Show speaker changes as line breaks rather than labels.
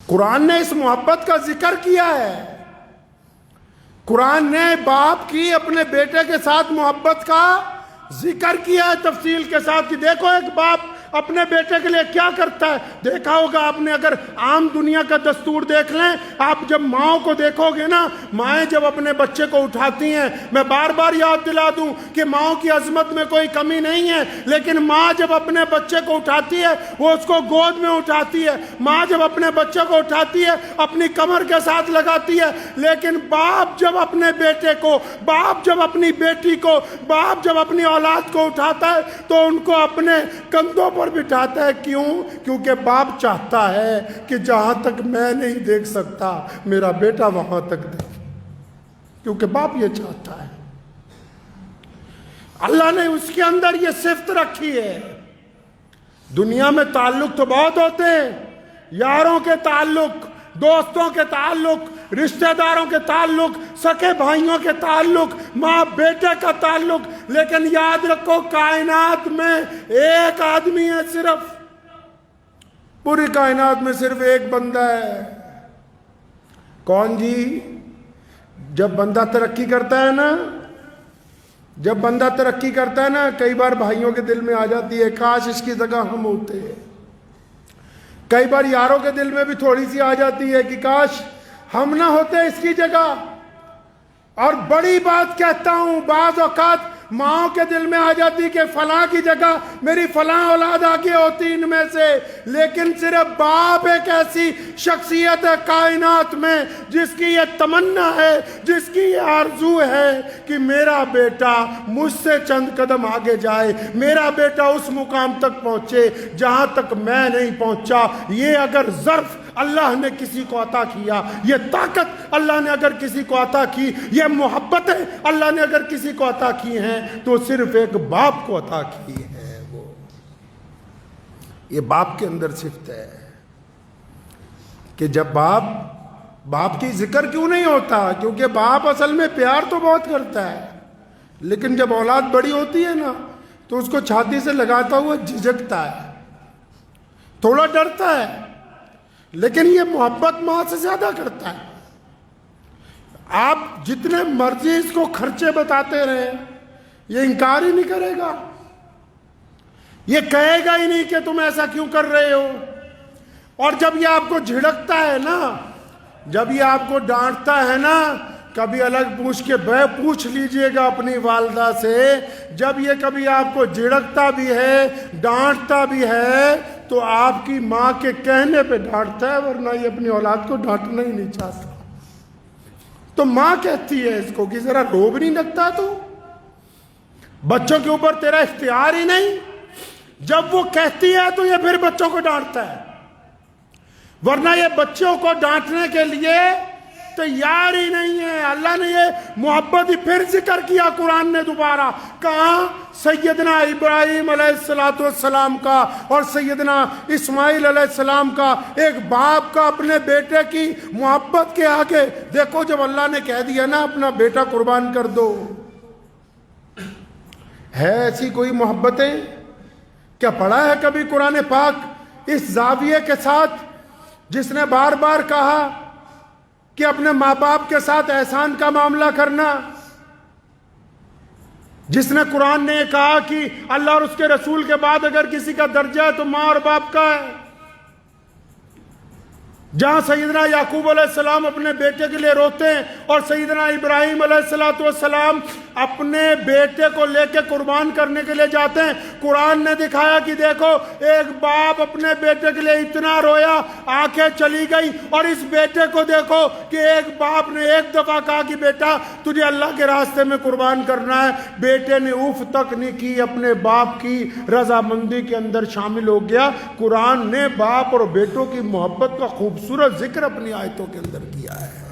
قرآن نے اس محبت کا ذکر کیا ہے. قرآن نے باپ کی اپنے بیٹے کے ساتھ محبت کا ذکر کیا ہے تفصیل کے ساتھ کہ دیکھو ایک باپ اپنے بیٹے کے لیے کیا کرتا ہے. دیکھا ہوگا آپ نے, اگر عام دنیا کا دستور دیکھ لیں, آپ جب ماؤں کو دیکھو گے نا, مائیں جب اپنے بچے کو اٹھاتی ہیں, میں بار بار یاد دلا دوں کہ ماؤں کی عظمت میں کوئی کمی نہیں ہے, لیکن ماں جب اپنے بچے کو اٹھاتی ہے وہ اس کو گود میں اٹھاتی ہے. ماں جب اپنے بچے کو اٹھاتی ہے اپنی کمر کے ساتھ لگاتی ہے, لیکن باپ جب اپنے بیٹے کو, باپ جب اپنی بیٹی کو, باپ جب اپنی اولاد کو اٹھاتا ہے تو ان کو اپنے کندھوں پر بٹھاتا ہے. کیوں؟ کیونکہ باپ چاہتا ہے کہ جہاں تک میں نہیں دیکھ سکتا میرا بیٹا وہاں تک دیکھے, کیونکہ باپ یہ چاہتا ہے. اللہ نے اس کے اندر یہ صفت رکھی ہے. دنیا میں تعلق تو بہت ہوتے ہیں, یاروں کے تعلق, دوستوں کے تعلق, رشتہ داروں کے تعلق, سکے بھائیوں کے تعلق, ماں بیٹے کا تعلق, لیکن یاد رکھو کائنات میں ایک آدمی ہے صرف, پوری کائنات میں صرف ایک بندہ ہے. کون جی؟ جب بندہ ترقی کرتا ہے نا, جب بندہ ترقی کرتا ہے نا, کئی بار بھائیوں کے دل میں آ جاتی ہے کاش اس کی جگہ ہم ہوتے. کئی بار یاروں کے دل میں بھی تھوڑی سی آ جاتی ہے کہ کاش ہم نہ ہوتے اس کی جگہ. اور بڑی بات کہتا ہوں, بعض اوقات ماؤں کے دل میں آ جاتی کہ فلاں کی جگہ میری فلاں اولاد آگے ہوتی ان میں سے, لیکن صرف باپ ایک ایسی شخصیت ہے کائنات میں جس کی یہ تمنا ہے, جس کی یہ آرزو ہے کہ میرا بیٹا مجھ سے چند قدم آگے جائے, میرا بیٹا اس مقام تک پہنچے جہاں تک میں نہیں پہنچا. یہ اگر ظرف اللہ نے کسی کو عطا کیا, یہ طاقت اللہ نے اگر کسی کو عطا کی, یہ محبتیں اللہ نے اگر کسی کو عطا کی ہیں تو صرف ایک باپ کو عطا کی ہے. وہ یہ باپ کے اندر صفت ہے کہ جب باپ کی ذکر کیوں نہیں ہوتا, کیونکہ باپ اصل میں پیار تو بہت کرتا ہے, لیکن جب اولاد بڑی ہوتی ہے نا تو اس کو چھاتی سے لگاتا ہوا جھجکتا ہے, تھوڑا ڈرتا ہے, لیکن یہ محبت ماں سے زیادہ کرتا ہے. آپ جتنے مرضی اس کو خرچے بتاتے رہے یہ انکار ہی نہیں کرے گا, یہ کہے گا ہی نہیں کہ تم ایسا کیوں کر رہے ہو. اور جب یہ آپ کو جھڑکتا ہے نا, جب یہ آپ کو ڈانٹتا ہے نا, کبھی الگ پوچھ لیجئے گا اپنی والدہ سے, جب یہ کبھی آپ کو جھڑکتا بھی ہے, ڈانٹتا بھی ہے, تو آپ کی ماں کے کہنے پہ ڈانٹتا ہے, ورنہ یہ اپنی اولاد کو ڈانٹنا ہی نہیں چاہتا. تو ماں کہتی ہے اس کو کہ ذرا رو بھی نہیں لگتا, تو بچوں کے اوپر تیرا اختیار ہی نہیں. جب وہ کہتی ہے تو یہ پھر بچوں کو ڈانٹتا ہے, ورنہ یہ بچوں کو ڈانٹنے کے لیے تیار ہی نہیں ہے. اللہ نے یہ محبت ہی پھر ذکر کیا قرآن نے دوبارہ. کہاں؟ سیدنا ابراہیم علیہ السلام کا اور سیدنا اسماعیل علیہ السلام کا, ایک باپ کا اپنے بیٹے کی محبت کے آگے. دیکھو جب اللہ نے کہہ دیا نا اپنا بیٹا قربان کر دو, ہے ایسی کوئی محبتیں؟ کیا پڑھا ہے کبھی قرآن پاک اس زاویے کے ساتھ جس نے بار بار کہا کہ اپنے ماں باپ کے ساتھ احسان کا معاملہ کرنا, جس نے قرآن نے کہا کہ اللہ اور اس کے رسول کے بعد اگر کسی کا درجہ ہے تو ماں اور باپ کا ہے, جہاں سیدنا یعقوب علیہ السلام اپنے بیٹے کے لیے روتے ہیں اور سیدنا ابراہیم علیہ السلام اپنے بیٹے کو لے کے قربان کرنے کے لیے جاتے ہیں. قرآن نے دکھایا کہ دیکھو ایک باپ اپنے بیٹے کے لیے اتنا رویا, آنکھیں چلی گئی, اور اس بیٹے کو دیکھو کہ ایک باپ نے ایک دفعہ کہا کہ بیٹا تجھے اللہ کے راستے میں قربان کرنا ہے, بیٹے نے اف تک نہیں کی, اپنے باپ کی رضامندی کے اندر شامل ہو گیا. قرآن نے باپ اور بیٹوں کی محبت کا خوبصورت ذکر اپنی آیتوں کے اندر کیا ہے.